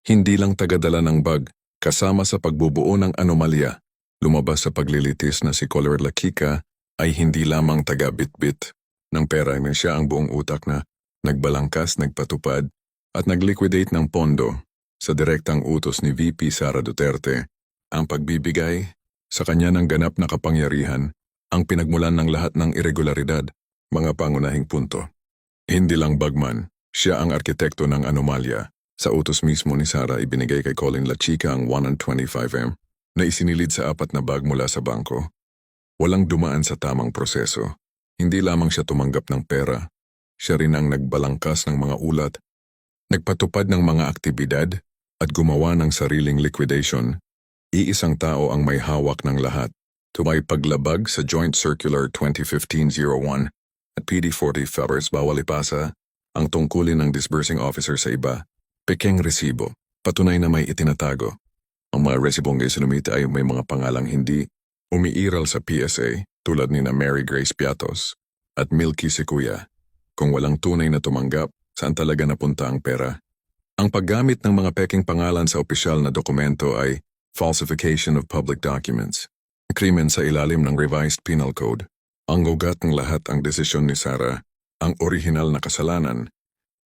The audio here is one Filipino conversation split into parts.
Hindi lang tagadala ng bag, kasama sa pagbubuo ng anomalya. Lumabas sa paglilitis na si Color Lakika ay hindi lamang taga-bitbit ng pera na siya ang buong utak na nagbalangkas, nagpatupad at nagliquidate ng pondo sa direktang utos ni VP Sara Duterte. Ang pagbibigay sa kanya ng ganap na kapangyarihan ang pinagmulan ng lahat ng irregularidad, mga pangunahing punto. Hindi lang bagman, siya ang arkitekto ng anomalya. Sa utos mismo ni Sara ibinigay kay Colin Lachica ang 125M na isinilid sa 4 na bag mula sa bangko. Walang dumaan sa tamang proseso. Hindi lamang siya tumanggap ng pera, siya rin ang nagbalangkas ng mga ulat, nagpatupad ng mga aktibidad at gumawa ng sariling liquidation. Iisang tao ang may hawak ng lahat. Tumay paglabag sa Joint Circular 2015-01 at PD40 February bawal ipasa ang tungkulin ng disbursing officer sa iba. Pekeng resibo, patunay na may itinatago. Ang mga resibong isinumite ay may mga pangalang hindi umiiral sa PSA tulad ni na Mary Grace Piatos at Milky Sequoia. Kung walang tunay na tumanggap, saan talaga napunta ang pera? Ang paggamit ng mga peking pangalan sa opisyal na dokumento ay falsification of public documents. Krimen sa ilalim ng Revised Penal Code. Ang ugat ng lahat ang desisyon ni Sara, ang orihinal na kasalanan,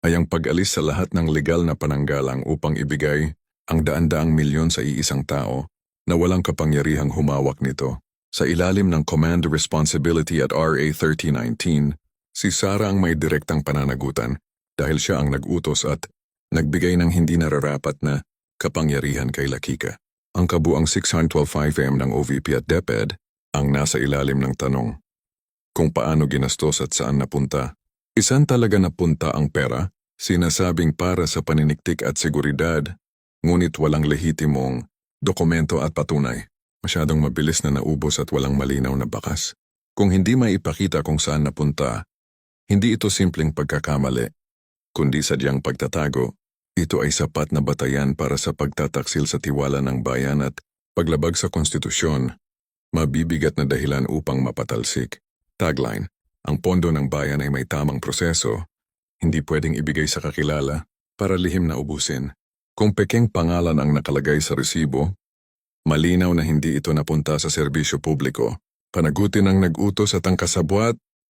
ay ang pag-alis sa lahat ng legal na pananggalang upang ibigay ang daan-daang milyon sa iisang tao na walang kapangyarihang humawak nito. Sa ilalim ng Command Responsibility at RA 3019, si Sara ang may direktang pananagutan dahil siya ang nag-utos at nagbigay ng hindi nararapat na kapangyarihan kay Lakika. Ang kabuang 612.5M ng OVP at DepEd ang nasa ilalim ng tanong. Kung paano ginastos at saan napunta. Isan talaga napunta ang pera, sinasabing para sa paniniktik at seguridad, ngunit walang lehitimong dokumento at patunay. Masyadong mabilis na naubos at walang malinaw na bakas. Kung hindi maipakita kung saan napunta, hindi ito simpleng pagkakamali, kundi sadyang pagtatago. Ito ay sapat na batayan para sa pagtataksil sa tiwala ng bayan at paglabag sa konstitusyon, mabibigat na dahilan upang mapatalsik. Tagline, ang pondo ng bayan ay may tamang proseso, hindi pwedeng ibigay sa kakilala para lihim na ubusin. Kung pekeng pangalan ang nakalagay sa resibo, malinaw na hindi ito napunta sa serbisyo publiko. Panagutin ang nag-utos at ang kasabwat,